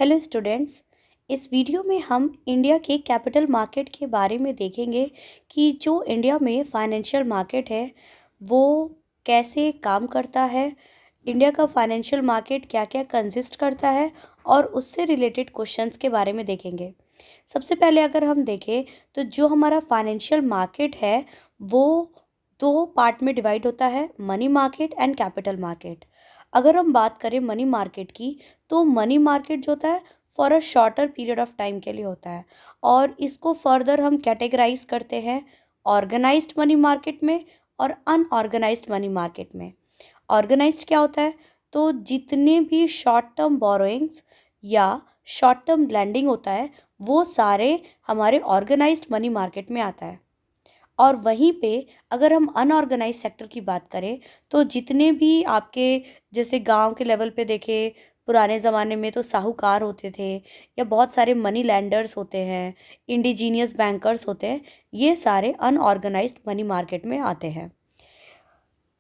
Hello students. इस video में हम इंडिया के कैपिटल मार्केट के बारे में देखेंगे कि जो इंडिया में फाइनेंशियल मार्केट है वो कैसे काम करता है। इंडिया का फाइनेंशियल मार्केट क्या क्या कंसिस्ट करता है और उससे रिलेटेड क्वेश्चंस के बारे में देखेंगे। सबसे पहले अगर हम देखें तो जो हमारा फाइनेंशियल मार्केट है वो दो पार्ट में डिवाइड होता है, money market and capital market. अगर हम बात करें मनी मार्केट की तो मनी मार्केट जो होता है for a shorter period of time के लिए होता है और इसको फर्दर हम कैटेगराइज करते हैं ऑर्गेनाइज्ड मनी मार्केट में और अनऑर्गेनाइज्ड मनी मार्केट में। ऑर्गेनाइज्ड क्या होता है, तो जितने भी शॉर्ट टर्म बोरोइंग्स या शॉर्ट टर्म लैंडिंग होता है वो सारे हमारे ऑर्गेनाइज्ड मनी मार्केट में आता है। और वहीं पे अगर हम अनऑर्गेनाइज सेक्टर की बात करें तो जितने भी आपके जैसे गांव के लेवल पे देखें, पुराने ज़माने में तो साहूकार होते थे या बहुत सारे मनी लैंडर्स होते हैं, इंडिजीनियस बैंकर्स होते हैं, ये सारे अनऑर्गेनाइज्ड मनी मार्केट में आते हैं।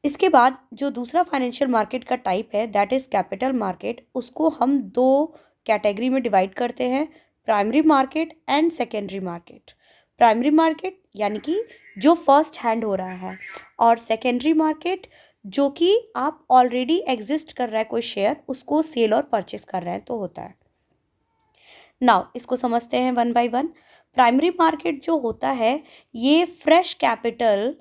इसके बाद जो दूसरा फाइनेंशियल मार्केट का टाइप है दैट इज़ कैपिटल मार्केट, उसको हम दो कैटेगरी में डिवाइड करते हैं, primary market and secondary market. Primary market यानी कि जो फर्स्ट हैंड हो रहा है और सेकेंडरी मार्केट जो कि आप ऑलरेडी एग्जिस्ट कर रहा है कोई शेयर, उसको सेल और परचेस कर रहे हैं तो होता है। नाउ इसको समझते हैं one by one. Primary market जो होता है ये फ्रेश कैपिटल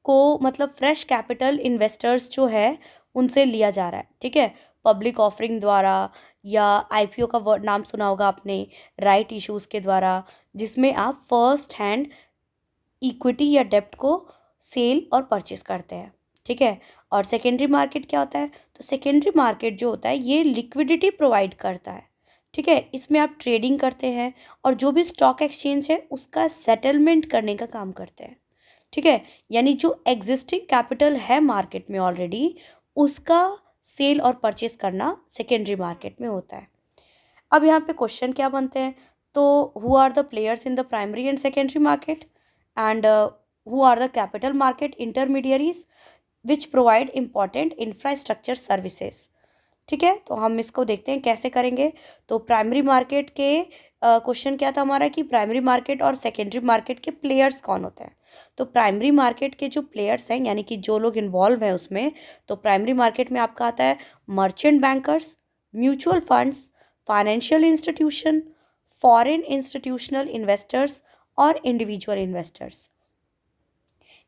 को मतलब फ्रेश कैपिटल इन्वेस्टर्स जो है उनसे लिया जा रहा है, ठीक है, पब्लिक ऑफरिंग द्वारा या आईपीओ का वर्ड नाम सुना होगा आपने, राइट इश्यूज के द्वारा, जिसमें आप फर्स्ट हैंड इक्विटी या डेप्ट को सेल और परचेस करते हैं, ठीक है। और सेकेंडरी मार्केट क्या होता है, तो सेकेंडरी मार्केट जो होता है ये लिक्विडिटी प्रोवाइड करता है, ठीक है। इसमें आप ट्रेडिंग करते हैं और जो भी स्टॉक एक्सचेंज है उसका सेटलमेंट करने का काम करते हैं, ठीक है। यानी जो एग्जिस्टिंग कैपिटल है मार्केट में ऑलरेडी उसका सेल और परचेस करना सेकेंडरी मार्केट में होता है। अब यहाँ पे क्वेश्चन क्या बनते हैं, तो who are the players in the primary and secondary market and who are the capital market intermediaries which provide important infrastructure services, ठीक है। तो हम इसको देखते हैं कैसे करेंगे। तो प्राइमरी मार्केट के क्वेश्चन क्या था हमारा कि प्राइमरी मार्केट और सेकेंडरी मार्केट के प्लेयर्स कौन होते हैं। तो प्राइमरी मार्केट के जो प्लेयर्स हैं यानी कि जो लोग इन्वॉल्व हैं उसमें, तो प्राइमरी मार्केट में आपका आता है merchant bankers, mutual funds, financial institution, foreign institutional investors और इंडिविजुअल इन्वेस्टर्स।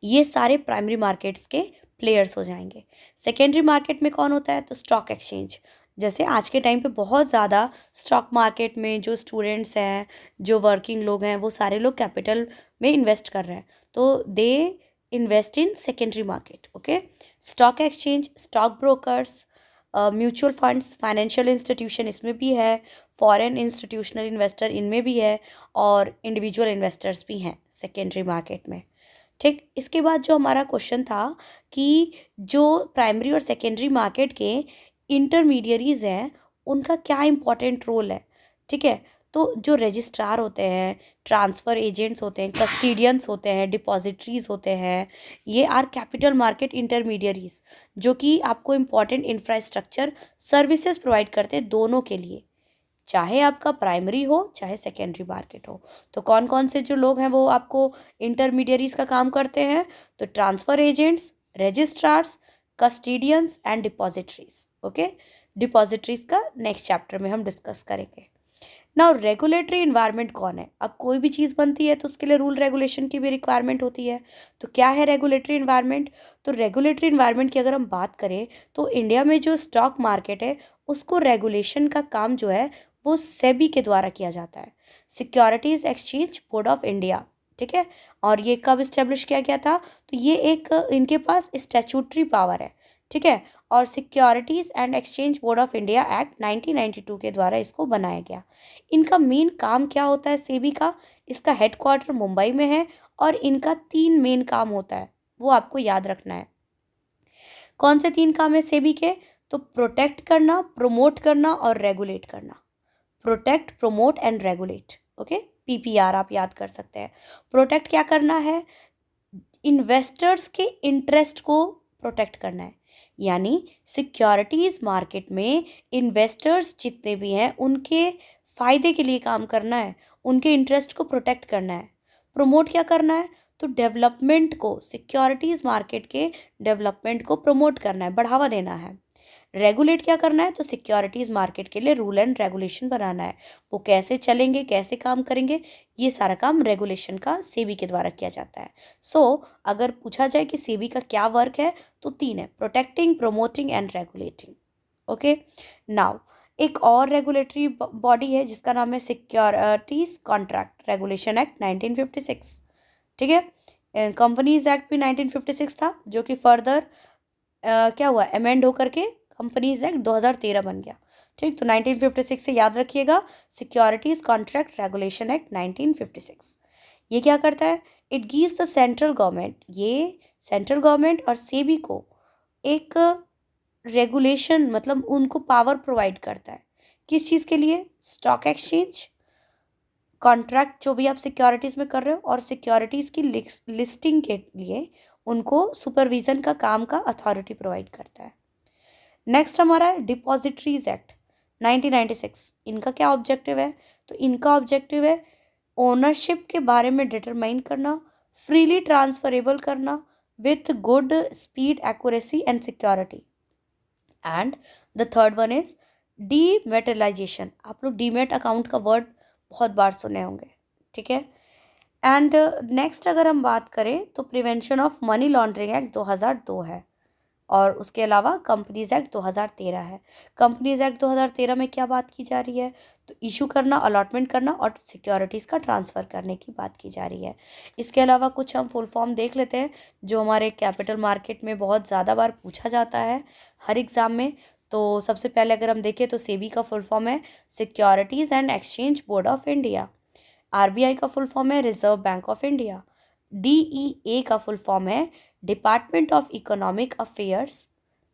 ये सारे प्राइमरी मार्केट्स के प्लेयर्स हो जाएंगे। सेकेंडरी मार्केट में कौन होता है, तो स्टॉक एक्सचेंज। जैसे आज के टाइम पे बहुत ज़्यादा स्टॉक मार्केट में जो स्टूडेंट्स हैं, जो वर्किंग लोग हैं, वो सारे लोग कैपिटल में इन्वेस्ट कर रहे हैं, तो they invest in secondary market, okay. Stock exchange, stock brokers, mutual funds, financial institution इसमें भी है, फॉरेन इंस्टीट्यूशनल इन्वेस्टर इनमें भी है और इंडिविजुअल इन्वेस्टर्स भी हैं सेकेंडरी मार्केट में, ठीक। इसके बाद जो हमारा क्वेश्चन था कि जो प्राइमरी और सेकेंडरी मार्केट के इंटरमीडियरीज हैं उनका क्या इंपॉर्टेंट रोल है, ठीक है। तो जो रजिस्ट्रार होते हैं, ट्रांसफ़र एजेंट्स होते हैं, कस्टडियंस होते हैं, डिपॉजिटरीज होते हैं, ये आर कैपिटल मार्केट इंटरमीडियरीज जो कि आपको इम्पॉर्टेंट इंफ्रास्ट्रक्चर सर्विसेज प्रोवाइड करते हैं दोनों के लिए, चाहे आपका प्राइमरी हो चाहे सेकेंडरी मार्केट हो। तो कौन कौन से जो लोग हैं वो आपको इंटरमीडियरीज का काम करते हैं, तो transfer agents, registrars, custodians and depositories, okay. Depositories का नेक्स्ट चैप्टर में हम डिस्कस करेंगे। नाउ रेगुलेटरी इन्वायरमेंट कौन है, अब कोई भी चीज़ बनती है तो उसके लिए रूल रेगुलेशन की भी रिक्वायरमेंट होती है। तो क्या है रेगुलेटरी इन्वायरमेंट, तो रेगुलेटरी इन्वायरमेंट की अगर हम बात करें तो इंडिया में जो स्टॉक मार्केट है उसको रेगुलेशन का काम जो है वो सेबी के द्वारा किया जाता है, securities exchange board of India, ठीक है। और ये कब इस्टेब्लिश किया गया था, तो ये एक इनके पास स्टैट्यूटरी पावर है, ठीक है। और securities and exchange board of India act 1992 के द्वारा इसको बनाया गया। इनका मेन काम क्या होता है सेबी का, इसका हेडक्वार्टर मुंबई में है और इनका 3 मेन काम होता है, वो आपको याद रखना है। कौन से 3 काम है सेबी के, तो प्रोटेक्ट करना, प्रमोट करना और रेगुलेट करना। Protect, promote and regulate, okay, PPR आप याद कर सकते हैं। प्रोटेक्ट क्या करना है, इन्वेस्टर्स के इंटरेस्ट को प्रोटेक्ट करना है। यानी सिक्योरिटीज़ मार्केट में इन्वेस्टर्स जितने भी हैं उनके फ़ायदे के लिए काम करना है, उनके इंटरेस्ट को प्रोटेक्ट करना है। प्रमोट क्या करना है? तो डेवलपमेंट को, सिक्योरिटीज़ मार्केट के डेवलपमेंट को प्रमोट करना है, बढ़ावा देना है। रेगुलेट क्या करना है? तो सिक्योरिटीज़ मार्केट के लिए रूल एंड रेगुलेशन बनाना है। वो कैसे चलेंगे, कैसे काम करेंगे, ये सारा काम रेगुलेशन का सेबी के द्वारा किया जाता है। अगर पूछा जाए कि सेबी का क्या वर्क है तो 3 है: protecting, promoting and regulating. Okay, now एक और रेगुलेटरी बॉडी है जिसका नाम है सिक्योरिटीज कॉन्ट्रैक्ट रेगुलेशन एक्ट 1956। ठीक है, कंपनीज एक्ट भी 1956 था, जो कि फर्दर क्या हुआ, अमेंड होकर के कंपनीज एक्ट 2013 बन गया। ठीक, तो 1956 से याद रखिएगा, सिक्योरिटीज कॉन्ट्रैक्ट रेगुलेशन एक्ट 1956। ये क्या करता है? It gives the central government, ये सेंट्रल गवर्नमेंट और सेबी को एक रेगुलेशन, मतलब उनको पावर प्रोवाइड करता है। किस चीज़ के लिए? स्टॉक एक्सचेंज, कॉन्ट्रैक्ट जो भी आप सिक्योरिटीज़ में कर रहे हो, और सिक्योरिटीज़ की लिस्टिंग के लिए उनको सुपरविज़न का काम का अथॉरिटी प्रोवाइड करता है। नेक्स्ट हमारा है डिपॉजिटरीज एक्ट 1996। इनका क्या ऑब्जेक्टिव है? तो इनका ऑब्जेक्टिव है ओनरशिप के बारे में डिटरमाइन करना, फ्रीली ट्रांसफरेबल करना with good speed, accuracy and security. And the third one is dematerialization. आप लोग डीमेट अकाउंट का वर्ड बहुत बार सुने होंगे। ठीक है, एंड नेक्स्ट अगर हम बात करें तो prevention of money laundering act 2002 है, और उसके अलावा कंपनीज एक्ट 2013 है। कंपनीज एक्ट 2013 में क्या बात की जा रही है? तो इशू करना, अलॉटमेंट करना और सिक्योरिटीज़ का ट्रांसफ़र करने की बात की जा रही है। इसके अलावा कुछ हम फुल फॉर्म देख लेते हैं जो हमारे कैपिटल मार्केट में बहुत ज़्यादा बार पूछा जाता है हर एग्ज़ाम में। तो सबसे पहले अगर हम देखें तो सेबी का फुल फॉर्म है securities and exchange board of India. RBI का फुल फॉर्म है reserve bank of India. DEA का फुल फॉर्म है डिपार्टमेंट ऑफ इकोनॉमिक अफेयर्स।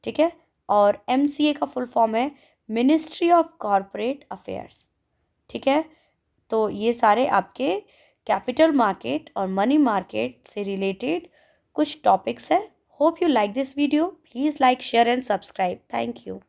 ठीक है, और एमसीए का फुल फॉर्म है मिनिस्ट्री ऑफ कॉरपोरेट अफेयर्स। ठीक है, तो ये सारे आपके कैपिटल मार्केट और मनी मार्केट से रिलेटेड कुछ टॉपिक्स है। Hope you like this video. Please like, share and subscribe. Thank you.